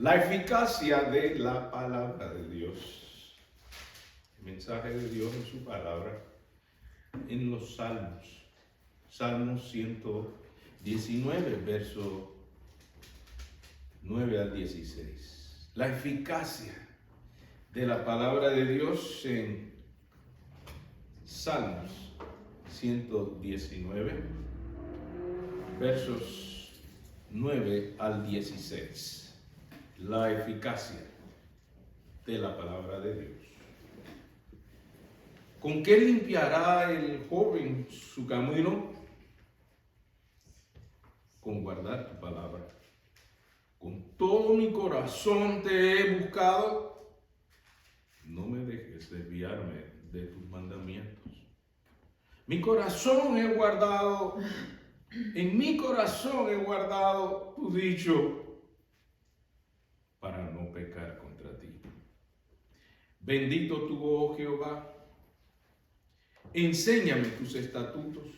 La eficacia de la palabra de Dios. El mensaje de Dios en su palabra, en los Salmos. Salmos 119, verso 9 al 16. La eficacia de la palabra de Dios en Salmos 119, versos 9 al 16. La eficacia de la palabra de Dios. ¿Con qué limpiará el joven su camino? Con guardar tu palabra. Con todo mi corazón te he buscado. No me dejes desviarme de tus mandamientos. Mi corazón he guardado, en mi corazón he guardado tu dicho para no pecar contra ti. Bendito tú, oh Jehová. Enséñame tus estatutos.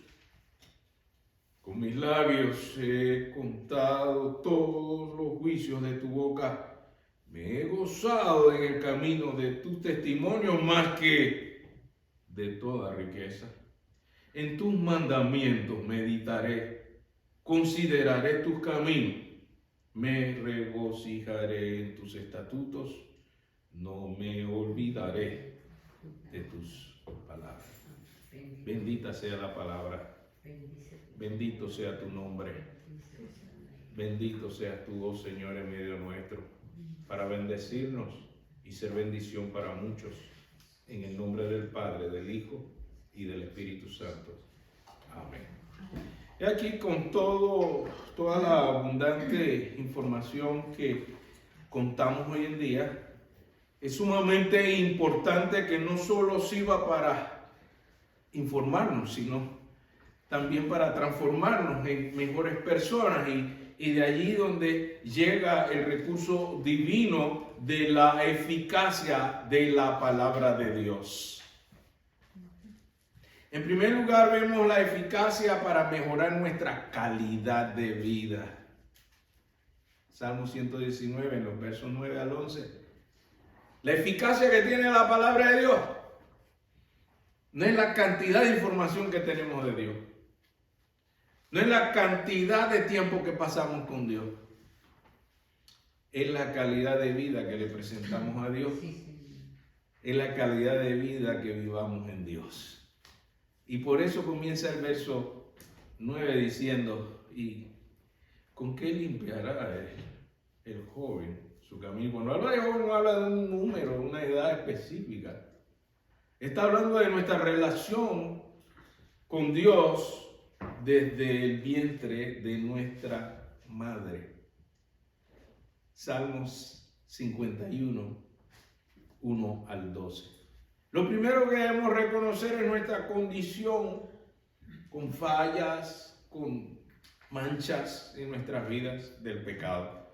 Con mis labios he contado todos los juicios de tu boca. Me he gozado en el camino de tus testimonios más que de toda riqueza. En tus mandamientos meditaré, consideraré tus caminos. Me regocijaré en tus estatutos, no me olvidaré de tus palabras. Bendita sea la palabra, bendito sea tu nombre, bendito seas tú, oh Señor, en medio nuestro, para bendecirnos y ser bendición para muchos, en el nombre del Padre, del Hijo y del Espíritu Santo. Amén. Y aquí con toda la abundante información que contamos hoy en día, es sumamente importante que no solo sirva para informarnos, sino también para transformarnos en mejores personas y de allí donde llega el recurso divino de la eficacia de la palabra de Dios. En primer lugar, vemos la eficacia para mejorar nuestra calidad de vida. Salmo 119, en los versos 9 al 11. La eficacia que tiene la palabra de Dios no es la cantidad de información que tenemos de Dios. No es la cantidad de tiempo que pasamos con Dios. Es la calidad de vida que le presentamos a Dios. Es la calidad de vida que vivamos en Dios. Y por eso comienza el verso 9 diciendo, ¿y con qué limpiará el joven su camino? Cuando habla de joven no habla de un número, una edad específica. Está hablando de nuestra relación con Dios desde el vientre de nuestra madre. Salmos 51, 1 al 12. Lo primero que debemos reconocer es nuestra condición con fallas, con manchas en nuestras vidas del pecado.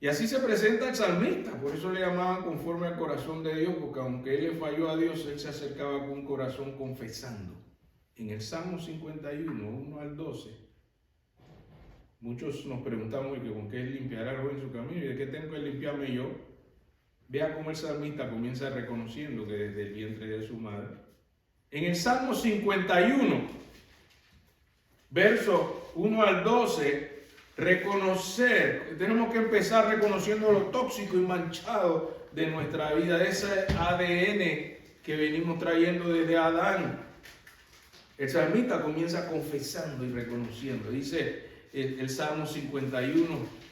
Y así se presenta el salmista, por eso le llamaban conforme al corazón de Dios, porque aunque él le falló a Dios, él se acercaba con un corazón confesando. En el Salmo 51, 1 al 12, muchos nos preguntamos con qué limpiará el joven su camino y de qué tengo que limpiarme yo. Vea cómo el salmista comienza reconociendo que desde el vientre de su madre. En el Salmo 51, verso 1 al 12, tenemos que empezar reconociendo lo tóxico y manchado de nuestra vida, de ese ADN que venimos trayendo desde Adán. El salmista comienza confesando y reconociendo. Dice el Salmo 51,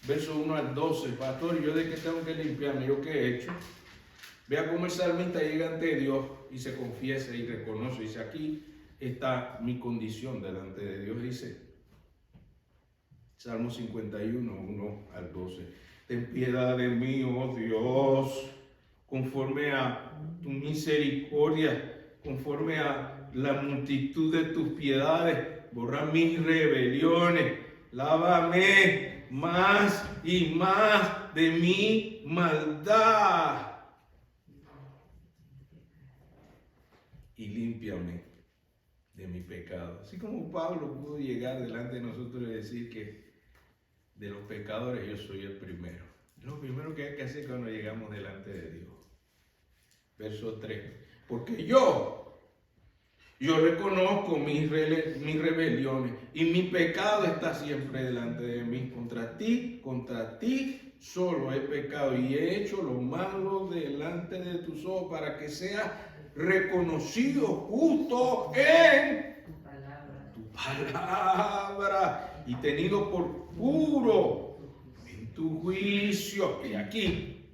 verso 1 al 12, pastor, ¿yo de qué tengo que limpiarme? ¿Yo qué he hecho? Vea cómo el salmista llega ante Dios y se confiesa y reconoce. Dice, aquí está mi condición delante de Dios. Dice, Salmo 51, 1 al 12. Ten piedad de mí, oh Dios, conforme a tu misericordia, conforme a la multitud de tus piedades, borra mis rebeliones, lávame más y más de mi maldad y límpiame de mi pecado. Así como Pablo pudo llegar delante de nosotros y decir que de los pecadores yo soy el primero. Lo primero que hay que hacer cuando llegamos delante de Dios. Verso 3. Porque yo reconozco mis rebeliones y mi pecado está siempre delante de mí. Contra ti solo he pecado y he hecho lo malo delante de tus ojos para que seas reconocido justo en tu palabra y tenido por puro en tu juicio. Y aquí,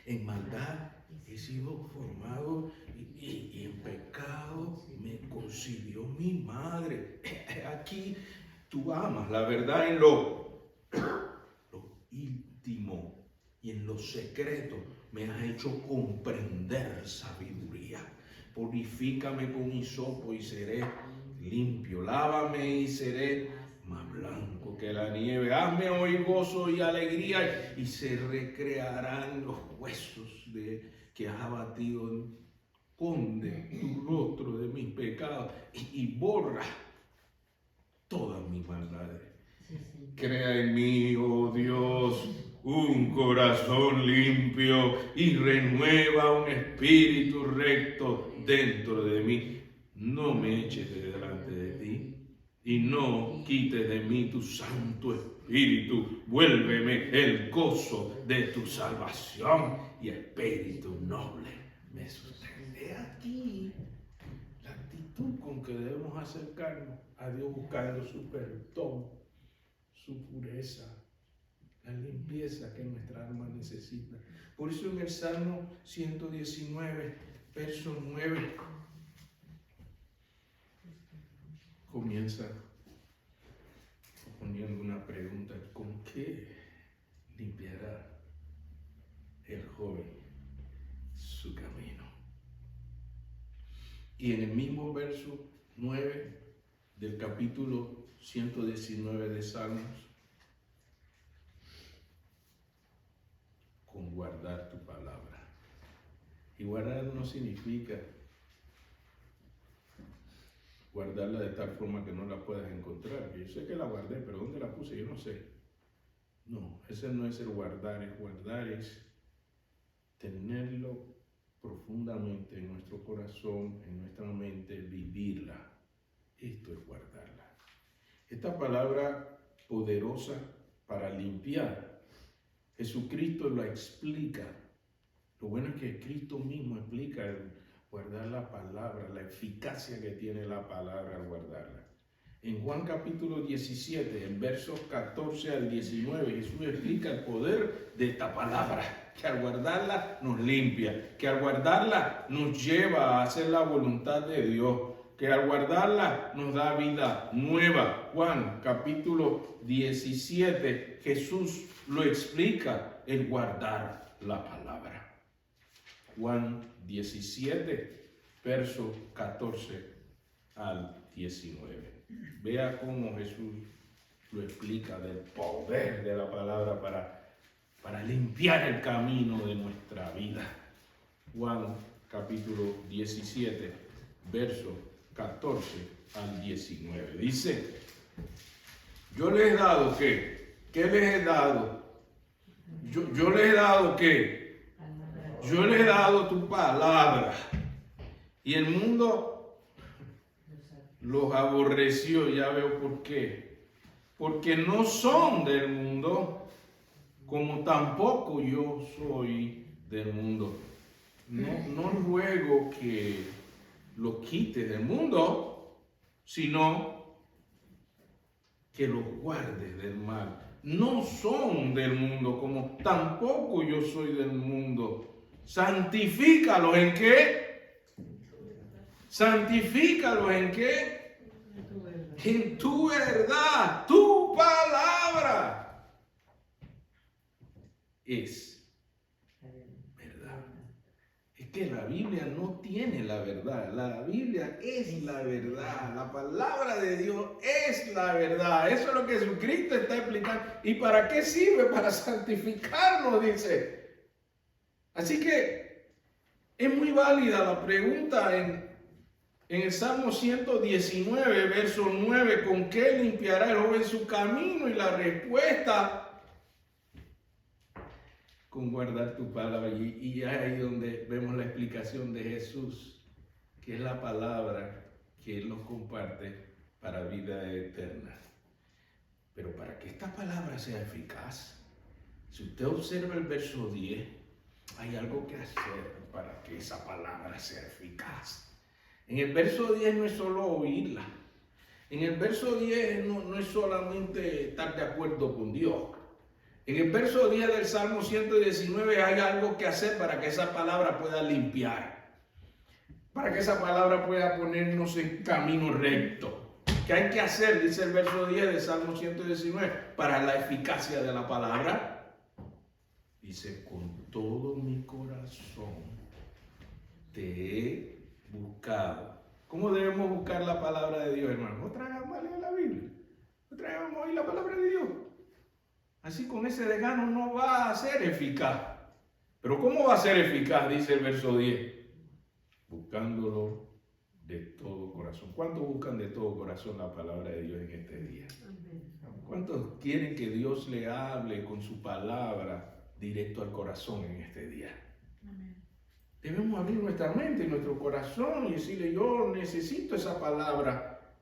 en maldad he sido formado y en pecado me concibió mi madre. Aquí tú amas la verdad en lo íntimo y en lo secreto. Me has hecho comprender sabiduría. Purifícame con hisopo y seré limpio. Lávame y seré más blanco que la nieve. Hazme oír gozo y alegría y se recrearán los huesos que has abatido. Esconde tu rostro de mis pecados y borra todas mis maldades. Crea en mí, oh Dios, un corazón limpio y renueva un espíritu recto dentro de mí. No me eches de delante de ti y no quites de mí tu santo espíritu. Vuélveme el gozo de tu salvación y espíritu noble me sustente. He aquí la actitud con que debemos acercarnos a Dios buscando su perdón, su pureza, la limpieza que nuestra alma necesita. Por eso en el Salmo 119, verso 9, comienza poniendo una pregunta: ¿con qué limpiará el joven su camino? Y en el mismo verso 9 del capítulo 119 de Salmos, con guardar tu palabra. Y guardar no significa guardarla de tal forma que no la puedas encontrar. Yo sé que la guardé, pero ¿dónde la puse? Yo no sé. No, ese no es el guardar. El guardar es tenerlo profundamente en nuestro corazón, en nuestra mente, vivirla. Esto es guardarla. Esta palabra poderosa para limpiar, Jesucristo la explica. Lo bueno es que Cristo mismo explica el guardar la palabra, la eficacia que tiene la palabra al guardarla. En Juan capítulo 17, en versos 14 al 19, Jesús explica el poder de esta palabra, que al guardarla nos limpia, que al guardarla nos lleva a hacer la voluntad de Dios, que al guardarla nos da vida nueva. Juan capítulo 17, Jesús lo explica, el guardar la palabra. Juan 17, verso 14 al 19. Vea cómo Jesús lo explica del poder de la palabra para limpiar el camino de nuestra vida. Juan capítulo 17, verso 14 al 19. Dice: yo les he dado ¿qué? ¿Qué les he dado? Yo les he dado ¿qué? Yo les he dado tu palabra. Y el mundo los aborreció. Ya veo por qué. Porque no son del mundo, como tampoco yo soy del mundo. No ruego que los quites del mundo, sino que los guardes del mal. No son del mundo, como tampoco yo soy del mundo. Santifícalos ¿en qué? Santifícalos ¿en qué? En tu verdad. Tu palabra es verdad. Es que la Biblia no tiene la verdad. La Biblia es la verdad. La palabra de Dios es la verdad. Eso es lo que Jesucristo está explicando. ¿Y para qué sirve? Para santificarnos, dice. Así que es muy válida la pregunta en En el Salmo 119, verso 9, ¿con qué limpiará el joven su camino? Y la respuesta, con guardar tu palabra. Y ahí donde vemos la explicación de Jesús, que es la palabra que Él nos comparte para vida eterna. Pero para que esta palabra sea eficaz, si usted observa el verso 10, hay algo que hacer para que esa palabra sea eficaz. En el verso 10 no es solo oírla. En el verso 10 no es solamente estar de acuerdo con Dios. En el verso 10 del Salmo 119 hay algo que hacer para que esa palabra pueda limpiar. Para que esa palabra pueda ponernos en camino recto. ¿Qué hay que hacer? Dice el verso 10 del Salmo 119. Para la eficacia de la palabra. Dice, con todo mi corazón te he buscado. ¿Cómo debemos buscar la palabra de Dios, hermano? Otra vez vamos a leer la Biblia. Otra vez vamos a oír la palabra de Dios. Así con ese desgano no va a ser eficaz. Pero ¿cómo va a ser eficaz? Dice el verso 10. Buscándolo de todo corazón. ¿Cuántos buscan de todo corazón la palabra de Dios en este día? ¿Cuántos quieren que Dios le hable con su palabra directo al corazón en este día? Debemos abrir nuestra mente y nuestro corazón y decirle, yo necesito esa palabra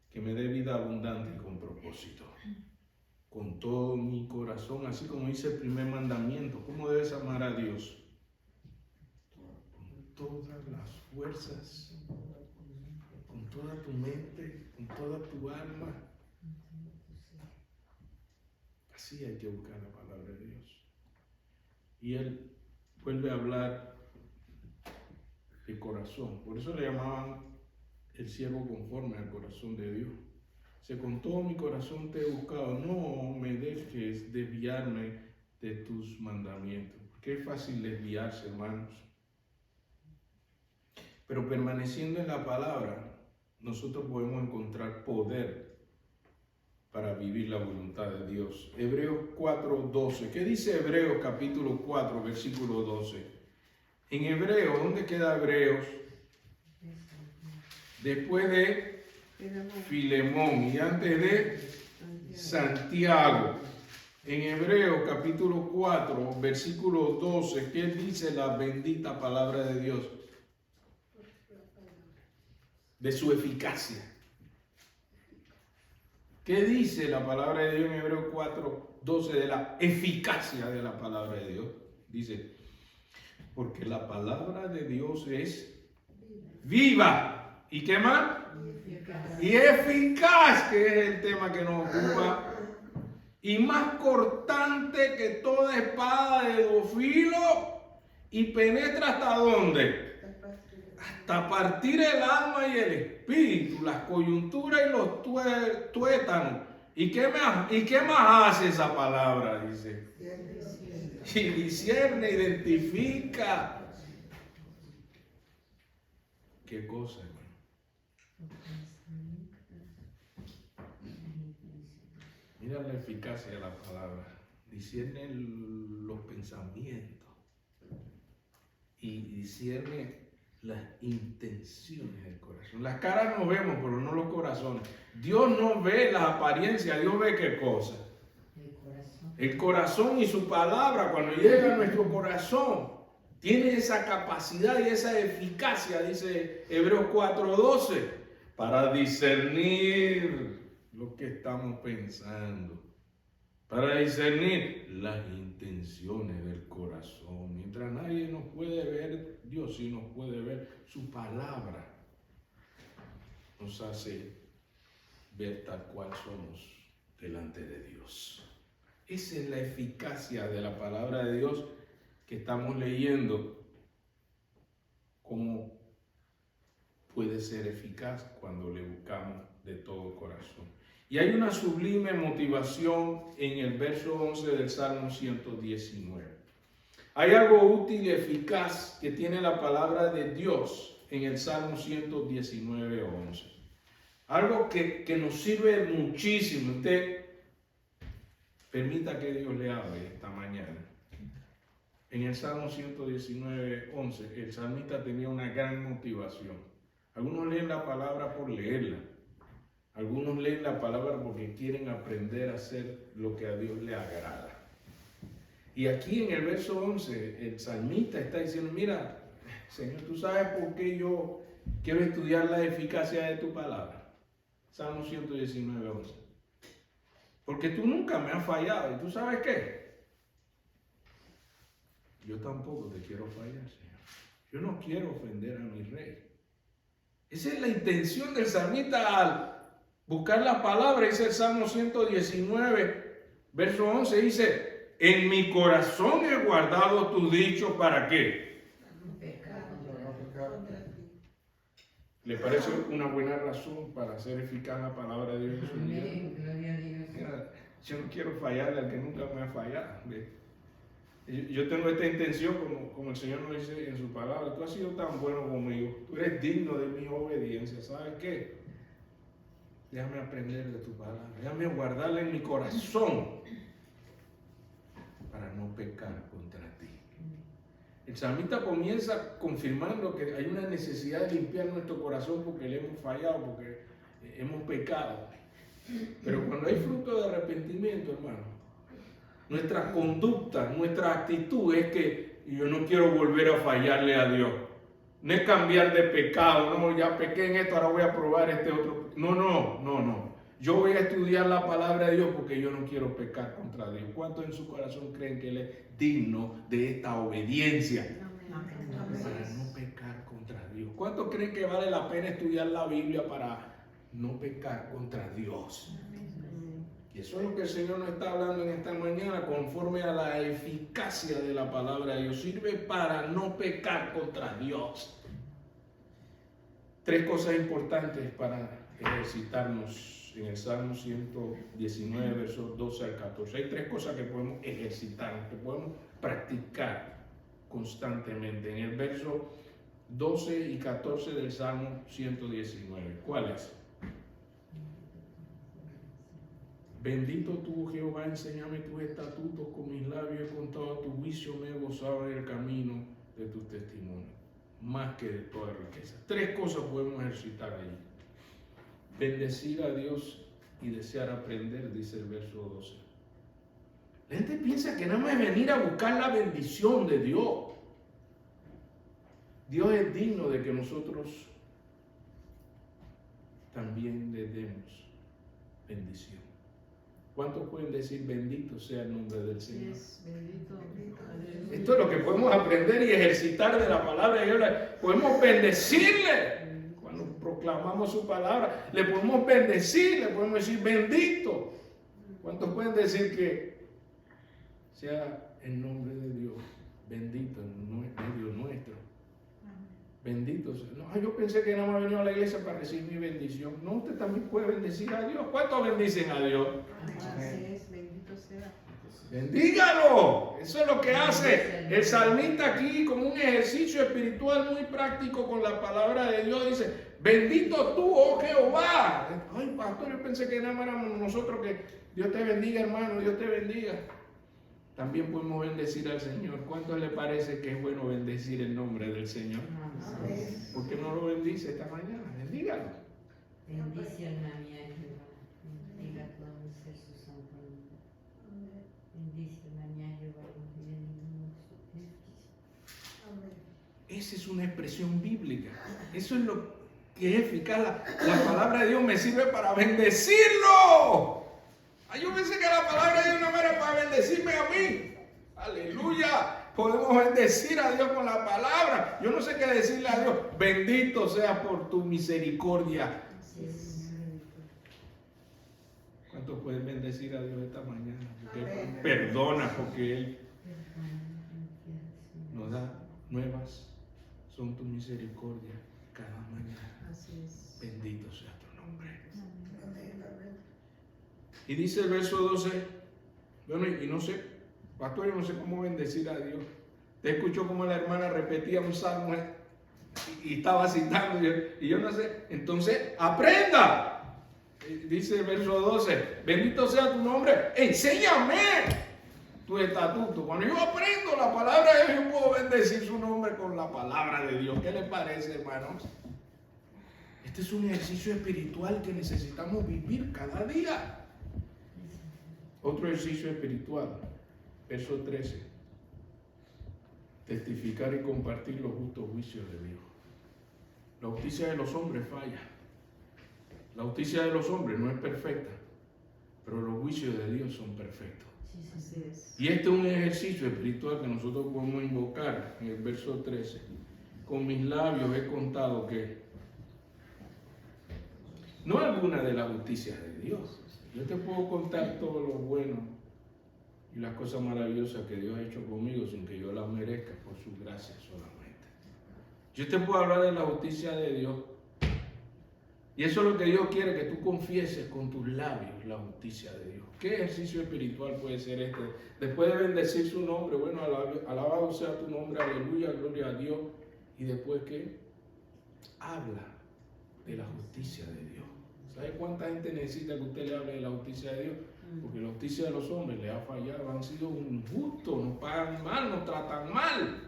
que me dé vida abundante y con propósito. Con todo mi corazón, así como dice el primer mandamiento. ¿Cómo debes amar a Dios? Con todas las fuerzas, con toda tu mente, con toda tu alma. Así hay que buscar la palabra de Dios. Y Él vuelve a hablar de corazón. Por eso le llamaban el siervo conforme al corazón de Dios. Con todo mi corazón te he buscado, no me dejes desviarme de tus mandamientos. Porque es fácil desviarse, hermanos. Pero permaneciendo en la palabra, nosotros podemos encontrar poder para vivir la voluntad de Dios. Hebreos 4:12. ¿Qué dice Hebreos capítulo 4, versículo 12? En Hebreos, ¿dónde queda Hebreos? Después de Filemón y antes de Santiago. En Hebreos capítulo 4, versículo 12, ¿qué dice la bendita palabra de Dios? De su eficacia. ¿Qué dice la palabra de Dios en Hebreos 4, 12 de la eficacia de la palabra de Dios? Dice, porque la palabra de Dios es viva. ¿Y qué más? Y eficaz, que es el tema que nos ocupa, y más cortante que toda espada de dos filos, y penetra ¿hasta dónde? Hasta partir el alma y el espíritu, las coyunturas y los tuétanos. ¿Y qué más hace esa palabra? Dice. Y discierne, identifica. ¿Qué cosa, hermano? Mira la eficacia de la palabra. Discierne los pensamientos y discierne las intenciones del corazón. Las caras nos vemos, pero no los corazones. Dios no ve las apariencias, Dios ve qué cosa. El corazón y su palabra, cuando llega a nuestro corazón, tiene esa capacidad y esa eficacia, dice Hebreos 4:12, para discernir lo que estamos pensando, para discernir las intenciones del corazón. Mientras nadie nos puede ver, Dios sí nos puede ver. Su palabra nos hace ver tal cual somos delante de Dios. Esa es la eficacia de la palabra de Dios que estamos leyendo. Cómo puede ser eficaz cuando le buscamos de todo corazón. Y hay una sublime motivación en el verso 11 del Salmo 119. Hay algo útil y eficaz que tiene la palabra de Dios en el Salmo 119:11. Algo que nos sirve muchísimo. Usted permita que Dios le hable esta mañana. En el Salmo 119:11, el salmista tenía una gran motivación. Algunos leen la palabra por leerla. Algunos leen la palabra porque quieren aprender a hacer lo que a Dios le agrada. Y aquí en el verso 11, el salmista está diciendo, mira, Señor, tú sabes por qué yo quiero estudiar la eficacia de tu palabra. Salmo 119, 11. Porque tú nunca me has fallado. ¿Y tú sabes qué? Yo tampoco te quiero fallar, Señor. Yo no quiero ofender a mi rey. Esa es la intención del salmista al buscar la palabra. Dice el Salmo 119, verso 11, dice, en mi corazón he guardado tu dicho, ¿para qué? ¿Le parece una buena razón para hacer eficaz la palabra de Dios? Amén, gloria a Dios. Mira, yo no quiero fallarle al que nunca me ha fallado. Yo tengo esta intención, como el Señor nos dice en su palabra, tú has sido tan bueno conmigo, tú eres digno de mi obediencia, ¿sabes qué? Déjame aprender de tu palabra, déjame guardarla en mi corazón para no pecar contra ti. El salmista comienza confirmando que hay una necesidad de limpiar nuestro corazón porque le hemos fallado, porque hemos pecado. Pero cuando hay fruto de arrepentimiento, hermano, nuestra conducta, nuestra actitud es que yo no quiero volver a fallarle a Dios. No es cambiar de pecado, no, ya pequé en esto, ahora voy a probar este otro. No. Yo voy a estudiar la palabra de Dios porque yo no quiero pecar contra Dios. ¿Cuántos en su corazón creen que Él es digno de esta obediencia? Para no pecar contra Dios. ¿Cuántos creen que vale la pena estudiar la Biblia para no pecar contra Dios? Y eso es lo que el Señor nos está hablando en esta mañana, conforme a la eficacia de la palabra de Dios. Sirve para no pecar contra Dios. 3 cosas importantes para ejercitarnos en el Salmo 119, versos 12 al 14. Hay 3 cosas que podemos ejercitar, que podemos practicar constantemente. En el verso 12 y 14 del Salmo 119. ¿Cuáles? Bendito tú, Jehová, enséñame tus estatutos, con mis labios he contado tu juicio, me he gozado en el camino de tus testimonios, más que de toda riqueza. 3 cosas podemos ejercitar ahí. Bendecir a Dios y desear aprender, dice el verso 12. La gente piensa que nada más es venir a buscar la bendición de Dios. Dios es digno de que nosotros también le demos bendición. ¿Cuántos pueden decir bendito sea el nombre del Señor? Yes, bendito. Esto es lo que podemos aprender y ejercitar de la palabra de Dios. Podemos bendecirle cuando proclamamos su palabra. Le podemos bendecir, le podemos decir bendito. ¿Cuántos pueden decir que sea el nombre de Dios bendito en medio nuestro? Bendito sea. No, yo pensé que no me venido a la iglesia para recibir mi bendición. No, usted también puede bendecir a Dios. ¿Cuántos bendicen a Dios? Así es, bendito sea. Bendígalo. Eso es lo que hace el salmista aquí como un ejercicio espiritual muy práctico con la palabra de Dios. Dice, bendito tú, oh Jehová. Ay, pastor, yo pensé que nada más éramos nosotros. Que Dios te bendiga, hermano, Dios te bendiga. También podemos bendecir al Señor. ¿Cuánto le parece que es bueno bendecir el nombre del Señor? ¿Por qué no lo bendice esta mañana? Bendígalo. Bendice alma mía, Jehová. Bendiga todo mi ser su santo nombre. Bendice alma mía, Jehová. Esa es una expresión bíblica. Eso es lo que es eficaz. La palabra de Dios me sirve para bendecirlo. Yo pensé que la palabra de Dios no era para bendecirme a mí. Aleluya. Podemos bendecir a Dios con la palabra. Yo no sé qué decirle a Dios. Bendito sea por tu misericordia. ¿Cuántos pueden bendecir a Dios esta mañana? Porque Él perdona, porque Él nos da nuevas. Son tu misericordia cada mañana. Así es. Bendito sea tu nombre. Y dice el verso 12, bueno, y no sé, pastor, yo no sé cómo bendecir a Dios. Te escuchó como la hermana repetía un salmo y estaba citando, y yo no sé. Entonces, aprenda. Dice el verso 12, bendito sea tu nombre, enséñame tu estatuto. Cuando yo aprendo la palabra de Dios, yo puedo bendecir su nombre con la palabra de Dios. ¿Qué les parece, hermanos? Este es un ejercicio espiritual que necesitamos vivir cada día. Otro ejercicio espiritual, verso 13. Testificar y compartir los justos juicios de Dios. La justicia de los hombres falla. La justicia de los hombres no es perfecta, pero los juicios de Dios son perfectos. Así es. Y este es un ejercicio espiritual que nosotros podemos invocar en el verso 13. Con mis labios he contado que no alguna de las justicias de Dios. Yo te puedo contar todo lo bueno y las cosas maravillosas que Dios ha hecho conmigo sin que yo las merezca por su gracia solamente. Yo te puedo hablar de la justicia de Dios. Y eso es lo que Dios quiere, que tú confieses con tus labios la justicia de Dios. ¿Qué ejercicio espiritual puede ser este? Después de bendecir su nombre, bueno, alabado sea tu nombre, aleluya, gloria a Dios. Y después, ¿qué? Habla de la justicia de Dios. ¿Sabe cuánta gente necesita que usted le hable de la justicia de Dios? Porque la justicia de los hombres le ha fallado, han sido injustos, nos pagan mal, nos tratan mal.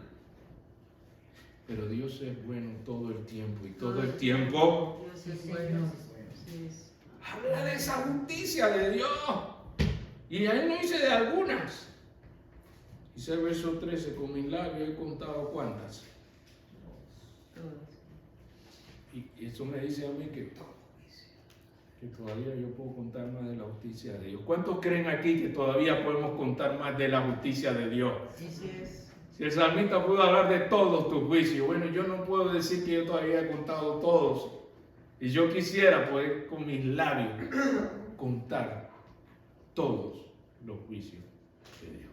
Pero Dios es bueno todo el tiempo y todo el tiempo Dios es bueno. habla de esa justicia de Dios. Y ahí no dice de algunas. Dice el verso 13, con mis labios he contado cuántas. Y eso me dice a mí que todavía yo puedo contar más de la justicia de Dios. ¿Cuántos creen aquí que todavía podemos contar más de la justicia de Dios? Sí, es. Si el salmista pudo hablar de todos tus juicios, bueno, yo no puedo decir que yo todavía he contado todos. Y yo quisiera poder con mis labios contar todos los juicios de Dios.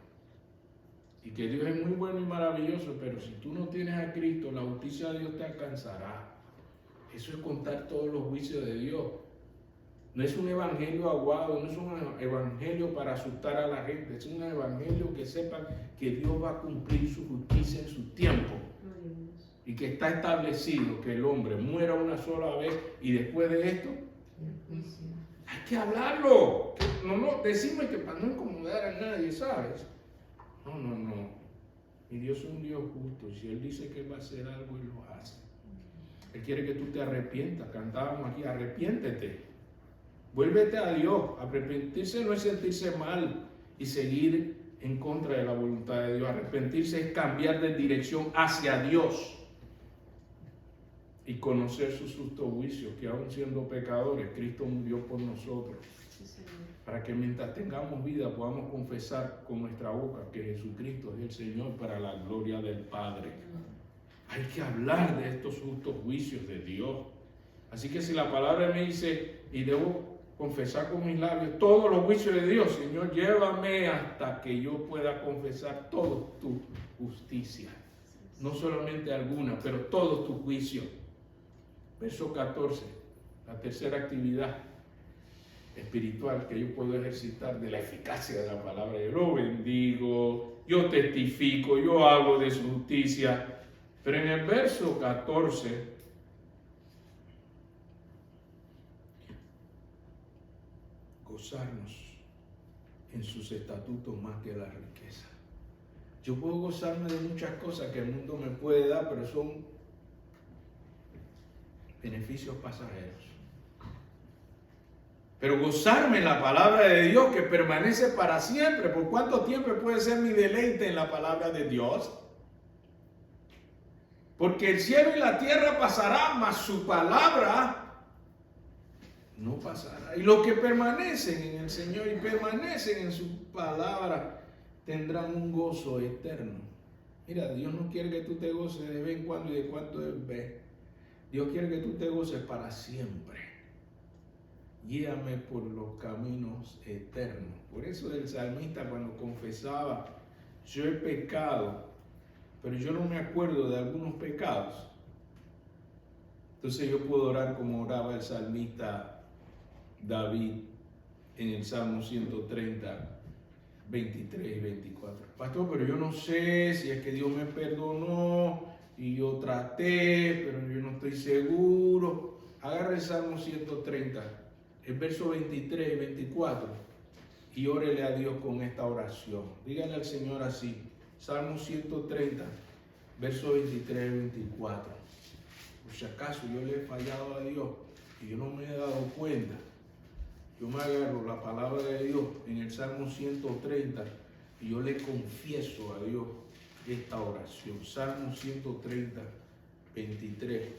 Y que Dios es muy bueno y maravilloso, pero si tú no tienes a Cristo, la justicia de Dios te alcanzará. Eso es contar todos los juicios de Dios. No es un evangelio aguado, no es un evangelio para asustar a la gente, es un evangelio que sepan que Dios va a cumplir su justicia en su tiempo. Y que está establecido que el hombre muera una sola vez y después de esto hay que hablarlo. No decimos que para no incomodar a nadie, ¿sabes? No. Y Dios es un Dios justo. Si Él dice que va a hacer algo, Él lo hace. Él quiere que tú te arrepientas. Cantábamos aquí, arrepiéntete. Vuélvete a Dios. Arrepentirse no es sentirse mal y seguir en contra de la voluntad de Dios. Arrepentirse es cambiar de dirección hacia Dios y conocer sus justos juicios, que aún siendo pecadores, Cristo murió por nosotros. Para que mientras tengamos vida podamos confesar con nuestra boca que Jesucristo es el Señor para la gloria del Padre. Hay que hablar de estos justos juicios de Dios. Así que si la palabra me dice, y debo confesar con mis labios todos los juicios de Dios, Señor, llévame hasta que yo pueda confesar toda tu justicia. No solamente alguna, pero todos tus juicios. Verso 14, la tercera actividad espiritual que yo puedo ejercitar de la eficacia de la palabra. Yo lo bendigo, yo testifico, yo hablo de su justicia. Pero en el verso 14, gozarnos en sus estatutos más que la riqueza. Yo puedo gozarme de muchas cosas que el mundo me puede dar, pero son beneficios pasajeros. Pero gozarme en la palabra de Dios que permanece para siempre. ¿Por cuánto tiempo puede ser mi deleite en la palabra de Dios? Porque el cielo y la tierra pasará, mas su palabra no pasará. Y los que permanecen en el Señor y permanecen en su palabra tendrán un gozo eterno. Mira, Dios no quiere que tú te goces de vez en cuando y de cuando en vez. Dios quiere que tú te goces para siempre. Guíame por los caminos eternos. Por eso el salmista cuando confesaba, yo he pecado, pero yo no me acuerdo de algunos pecados. Entonces yo puedo orar como oraba el salmista David en el Salmo 130, 23 y 24. Pastor, pero yo no sé si es que Dios me perdonó y yo traté, pero yo no estoy seguro. Agarre el Salmo 130, el verso 23 y 24 y órele a Dios con esta oración. Dígale al Señor así. Salmo 130, verso 23 y 24. por si acaso yo le he fallado a Dios y yo no me he dado cuenta, yo me agarro la palabra de Dios en el Salmo 130 y yo le confieso a Dios esta oración. Salmo 130, 23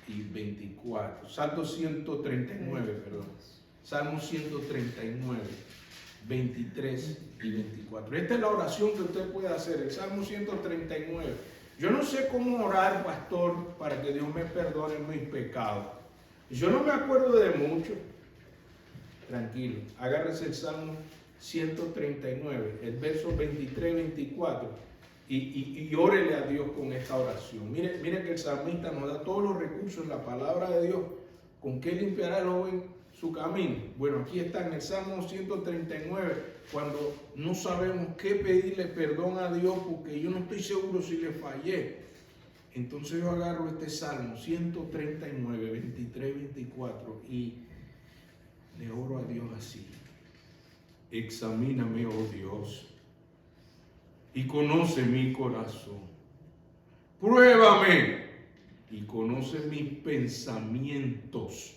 y 24. Salmo 139, perdón. Salmo 139, 23 y 24. Esta es la oración que usted puede hacer, el Salmo 139. Yo no sé cómo orar, pastor, para que Dios me perdone mis pecados. Yo no me acuerdo de mucho. Tranquilo, agárrese el Salmo 139, el verso 23, 24 y órele a Dios con esta oración. Mire que el salmista nos da todos los recursos en la palabra de Dios. ¿Con qué limpiará el joven su camino? Bueno, aquí está en el Salmo 139, cuando no sabemos qué pedirle perdón a Dios porque yo no estoy seguro si le fallé. Entonces yo agarro este Salmo 139, 23, 24 y le oro a Dios así. Examíname, oh Dios, y conoce mi corazón. Pruébame y conoce mis pensamientos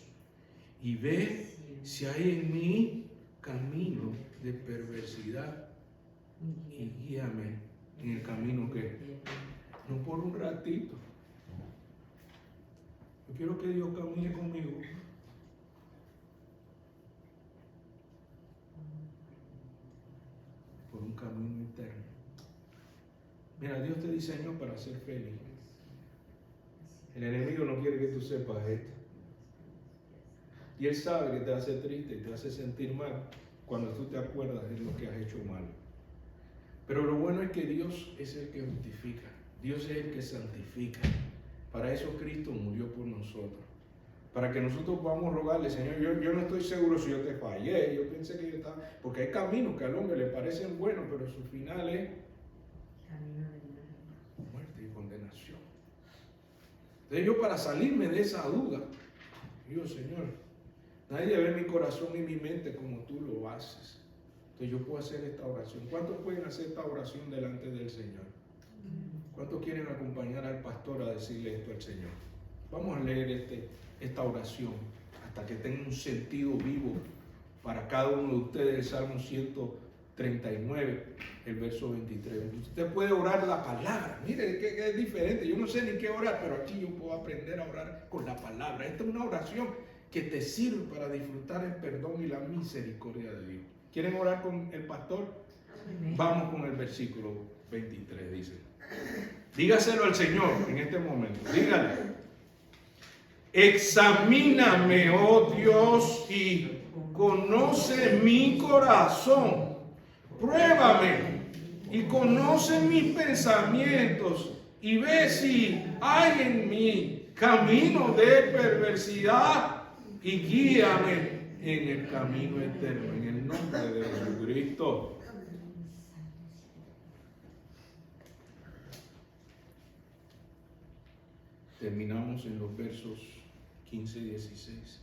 y ve si hay en mí camino de perversidad y guíame en el camino que no por un ratito. Yo quiero que Dios camine conmigo. Por un camino eterno. Mira, Dios te diseñó para ser feliz. El enemigo no quiere que tú sepas esto. Y él sabe que te hace triste y te hace sentir mal cuando tú te acuerdas de lo que has hecho mal. Pero lo bueno es que Dios es el que justifica. Dios es el que santifica. Para eso Cristo murió por nosotros. Para que nosotros podamos rogarle, Señor, yo no estoy seguro si yo te fallé. Yo pensé que yo estaba... Porque hay caminos que al hombre le parecen buenos, pero su final es muerte y condenación. Entonces yo, para salirme de esa duda, digo, Señor, nadie ve mi corazón y mi mente como tú lo haces. Entonces yo puedo hacer esta oración. ¿Cuántos pueden hacer esta oración delante del Señor? ¿Cuántos quieren acompañar al pastor a decirle esto al Señor? Vamos a leer esta oración hasta que tenga un sentido vivo para cada uno de ustedes. El Salmo 139, el verso 23. Usted puede orar la palabra. Mire que es diferente. Yo no sé ni qué orar, pero aquí yo puedo aprender a orar con la palabra. Esta es una oración que te sirve para disfrutar el perdón y la misericordia de Dios. ¿Quieren orar con el pastor? Vamos con el versículo 23, dice. Dígaselo al Señor en este momento. Dígale. Examíname, oh Dios, y conoce mi corazón. Pruébame y conoce mis pensamientos y ve si hay en mí camino de perversidad y guíame en el camino eterno. En el nombre de Jesucristo. Terminamos en los versos 15 y 16.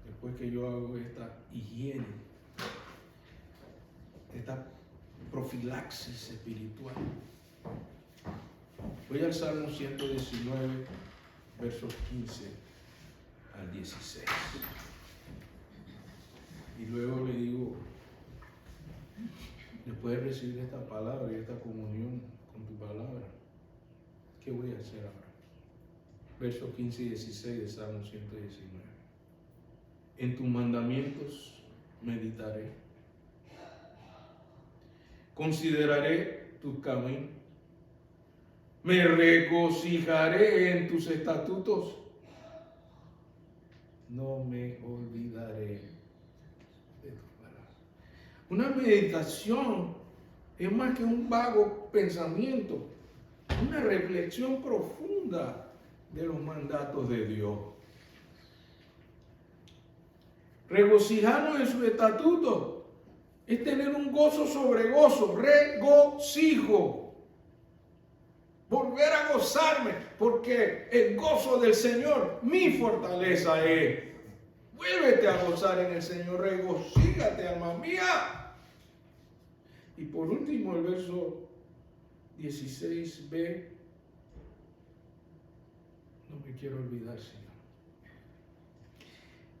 Después que yo hago esta higiene, esta profilaxis espiritual, voy al Salmo 119, versos 15 al 16. Y luego le digo, después de recibir esta palabra y esta comunión con tu palabra, ¿qué voy a hacer ahora? Versos 15 y 16 de Salmo 119. En tus mandamientos meditaré. Consideraré tus caminos. Me regocijaré en tus estatutos. No me olvidaré de tus palabras. Una meditación es más que un vago pensamiento. Una reflexión profunda de los mandatos de Dios. Regocijarnos en sus estatutos es tener un gozo sobre gozo, regocijo. Volver a gozarme, porque el gozo del Señor, mi fortaleza es. Vuélvete a gozar en el Señor, regocígate, alma mía. Y por último, el verso 16b, No me quiero olvidar, Señor.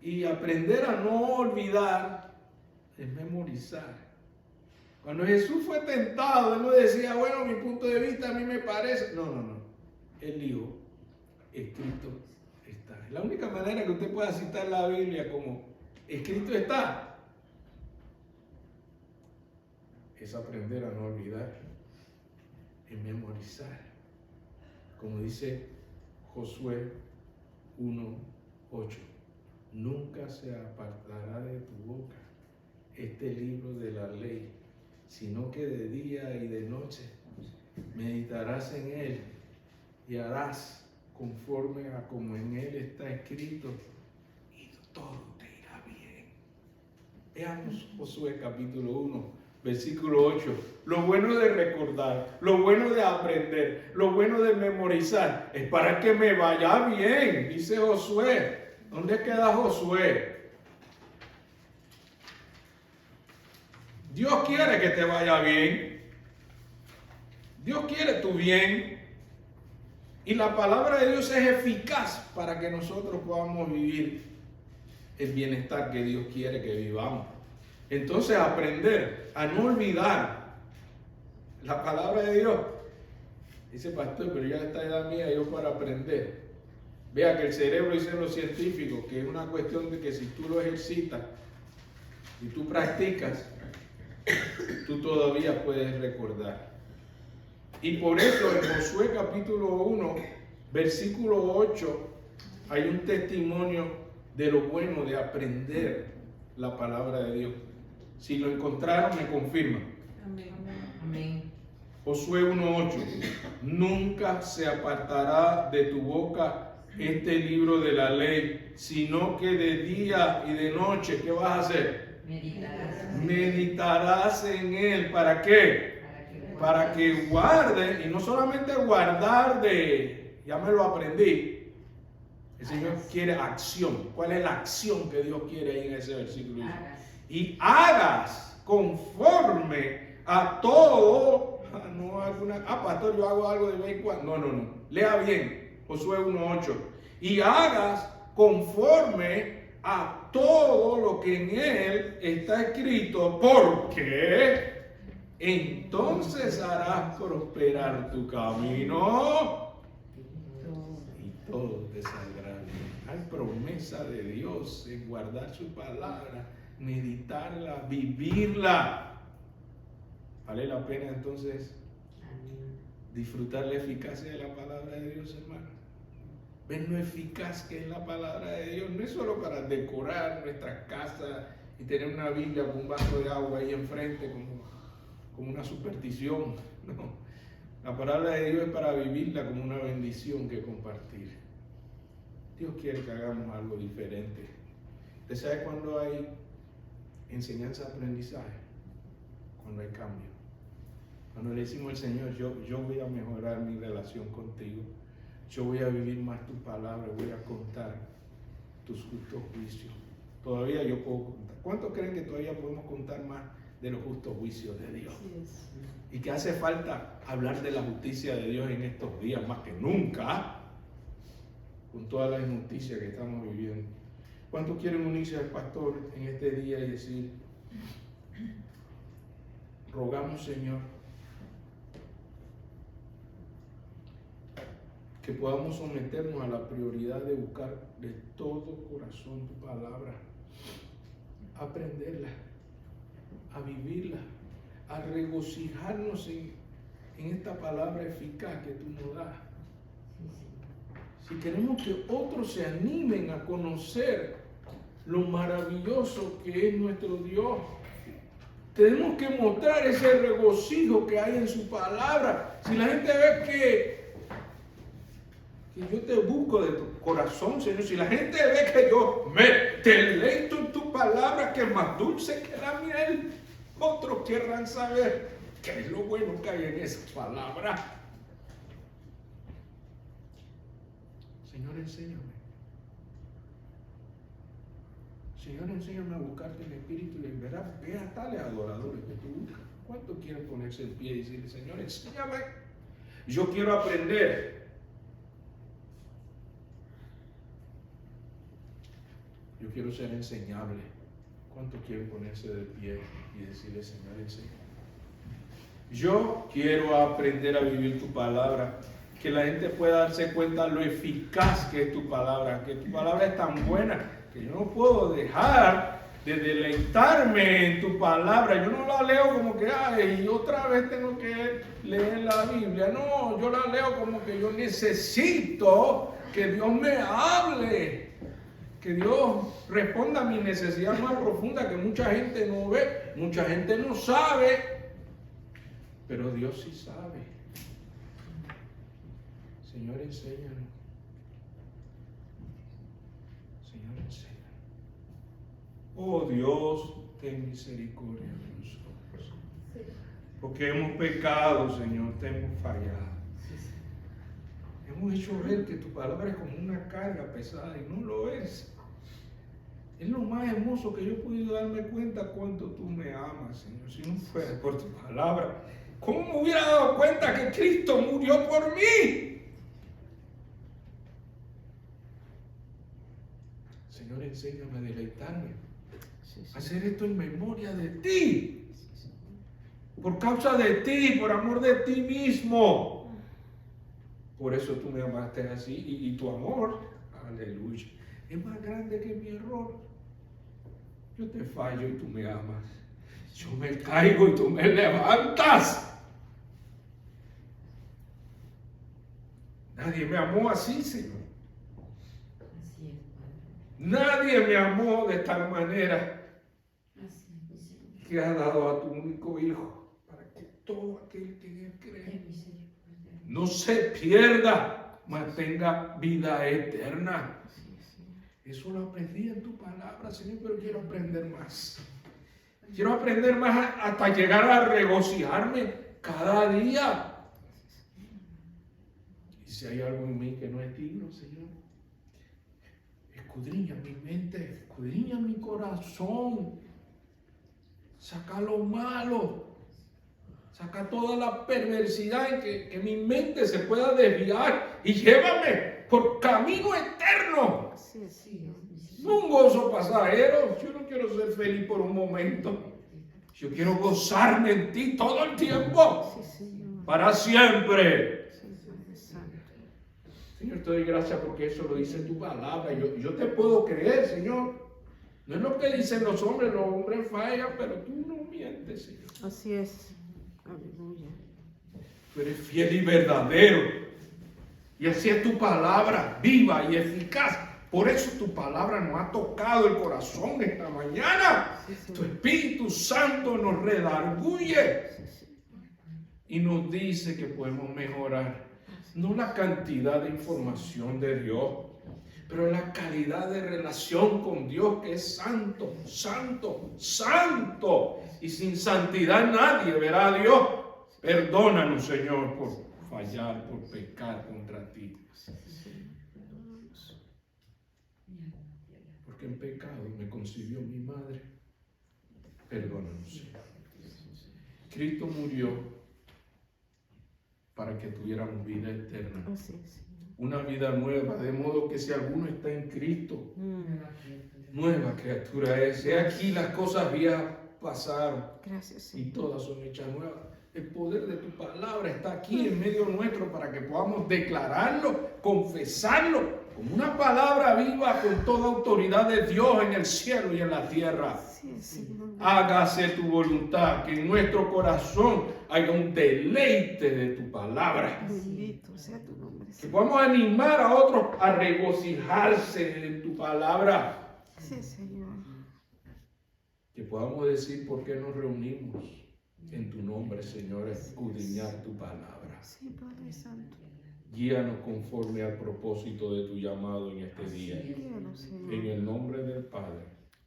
Y aprender a no olvidar es memorizar. Cuando Jesús fue tentado, Él no decía, bueno, mi punto de vista a mí me parece. No. Él dijo, escrito está. La única manera que usted pueda citar la Biblia como escrito está es aprender a no olvidar, es memorizar. Como dice Josué 1:8, nunca se apartará de tu boca este libro de la ley, sino que de día y de noche meditarás en él y harás conforme a como en él está escrito, y todo te irá bien. Veamos Josué capítulo 1, versículo 8. Lo bueno de recordar, lo bueno de aprender, lo bueno de memorizar es para que me vaya bien, dice Josué. ¿Dónde queda Josué? Dios quiere que te vaya bien. Dios quiere tu bien. Y la palabra de Dios es eficaz para que nosotros podamos vivir el bienestar que Dios quiere que vivamos. Entonces, aprender a no olvidar la palabra de Dios. Dice, pastor, pero ya a esta edad mía yo para aprender. Vea que el cerebro, dicen los científicos, que es una cuestión de que si tú lo ejercitas y tú practicas, tú todavía puedes recordar. Y por eso en Josué capítulo 1, versículo 8, hay un testimonio de lo bueno de aprender la palabra de Dios. Si lo encontraron, me confirman. Amén. Josué 1:8, nunca se apartará de tu boca este libro de la ley, sino que de día y de noche, ¿qué vas a hacer? Meditarás en él. ¿Para qué? Para que guarde, y no solamente guardar ya me lo aprendí. El Señor quiere acción. ¿Cuál es la acción que Dios quiere ahí en ese versículo? Y hagas conforme a todo. Pastor, yo hago algo de vez en cuando. No. Lea bien. Josué 1:8. Y hagas conforme a todo lo que en él está escrito, porque entonces harás prosperar tu camino y todo te saldrá bien. Hay promesa de Dios en guardar su palabra, meditarla, vivirla. ¿Vale la pena entonces disfrutar la eficacia de la palabra de Dios, hermano? ¿Ven lo eficaz que es la palabra de Dios? No es solo para decorar nuestras casas y tener una Biblia con un vaso de agua ahí enfrente como una superstición. No, la palabra de Dios es para vivirla como una bendición que compartir. Dios quiere que hagamos algo diferente. ¿Usted sabe cuándo hay enseñanza-aprendizaje? Cuando hay cambio. Cuando le decimos al Señor, yo voy a mejorar mi relación contigo, yo voy a vivir más tu palabra, voy a contar tus justos juicios. Todavía yo puedo contar. ¿Cuántos creen que todavía podemos contar más de los justos juicios de Dios? Y que hace falta hablar de la justicia de Dios en estos días más que nunca, con toda la injusticia que estamos viviendo. ¿Cuántos quieren unirse al pastor en este día y decir, rogamos, Señor, que podamos someternos a la prioridad de buscar de todo corazón tu palabra, a aprenderla, a vivirla, a regocijarnos en esta palabra eficaz que tú nos das? Si queremos que otros se animen a conocer lo maravilloso que es nuestro Dios, tenemos que mostrar ese regocijo que hay en su palabra. Si la gente ve que yo te busco de tu corazón, Señor, si la gente ve que yo me deleito en tu palabra, que es más dulce que la miel, otros querrán saber qué es lo bueno que hay en esa palabra. Señor, enséñame. Señor, enséñame a buscarte en espíritu y en verdad. Ve a tales adoradores que tú buscas. ¿Cuántos quieren ponerse en pie y decirle, Señor, enséñame? Yo quiero aprender quiero ser enseñable. ¿Cuánto quiere ponerse de pie y decirle, Señor, enséñame? Yo quiero aprender a vivir tu palabra, que la gente pueda darse cuenta lo eficaz que es tu palabra, que tu palabra es tan buena que yo no puedo dejar de deleitarme en tu palabra. Yo no la leo como que, ay, otra vez tengo que leer la Biblia. No, yo la leo como que yo necesito que Dios me hable, que Dios responda a mi necesidad más profunda que mucha gente no ve, mucha gente no sabe, pero Dios sí sabe. Señor, enséñanos. Señor, enséñanos. Oh Dios, ten misericordia de nosotros. Porque hemos pecado, Señor, te hemos fallado. Hemos hecho ver que tu palabra es como una carga pesada y no lo es. Es lo más hermoso que yo he podido darme cuenta cuánto tú me amas, Señor. Si no fuera por tu palabra, ¿cómo me hubiera dado cuenta que Cristo murió por mí? Señor, enséñame a deleitarme, a hacer esto en memoria de ti, por causa de ti, por amor de ti mismo. Por eso tú me amaste así y tu amor, aleluya, es más grande que mi error. Yo te fallo y tú me amas. Yo me caigo y tú me levantas. Nadie me amó así, Señor. Así es, Padre. Nadie me amó de tal manera Así es, Señor. que ha dado a tu único Hijo para que todo aquel que en él cree Ten misericordia. no se pierda, mas tenga vida eterna. Eso lo aprendí en tu palabra, Señor, pero quiero aprender más. Quiero aprender más hasta llegar a regocijarme cada día. Y si hay algo en mí que no es digno, Señor, escudriña mi mente, escudriña mi corazón. Saca lo malo. Saca toda la perversidad en que mi mente se pueda desviar y llévame por camino eterno. Así es, Señor. No un gozo pasajero. Yo no quiero ser feliz por un momento. Yo quiero gozarme en ti todo el tiempo. Para siempre. Señor, te doy gracias porque eso lo dice tu palabra. Yo te puedo creer, Señor. No es lo que dicen los hombres fallan, pero tú no mientes, Señor. Así es. Aleluya. Tú eres fiel y verdadero. Y así es tu palabra, viva y eficaz. Por eso tu palabra nos ha tocado el corazón esta mañana. Tu Espíritu Santo nos redarguye y nos dice que podemos mejorar. No la cantidad de información de Dios, pero la calidad de relación con Dios, que es santo, santo, santo. Y sin santidad nadie verá a Dios. Perdónanos, Señor, por fallar, por pecar contra ti. Porque en pecado me concibió mi madre. Perdónanos, Señor. Cristo murió para que tuviéramos vida eterna. Así es, Señor. Una vida nueva, de modo que si alguno está en Cristo, nueva criatura es. He aquí las cosas viejas pasaron Gracias, y Señor. todas son hechas nuevas. El poder de tu palabra está aquí en medio nuestro para que podamos declararlo, confesarlo como una palabra viva con toda autoridad de Dios en el cielo y en la tierra. Así es, Señor. Hágase tu voluntad, que en nuestro corazón haya un deleite de tu palabra. Bendito sea tu nombre, Que Señor. podamos animar a otros a regocijarse en tu palabra. Sí, Señor. Que podamos decir por qué nos reunimos en tu nombre, Señor, a escudriñar tu palabra. Sí, Padre Santo. Guíanos conforme al propósito de tu llamado en este día. Guíanos, Señor. En el nombre del Padre,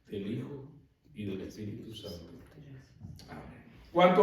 del Hijo y del Espíritu Santo. Amén. ¿Cuánto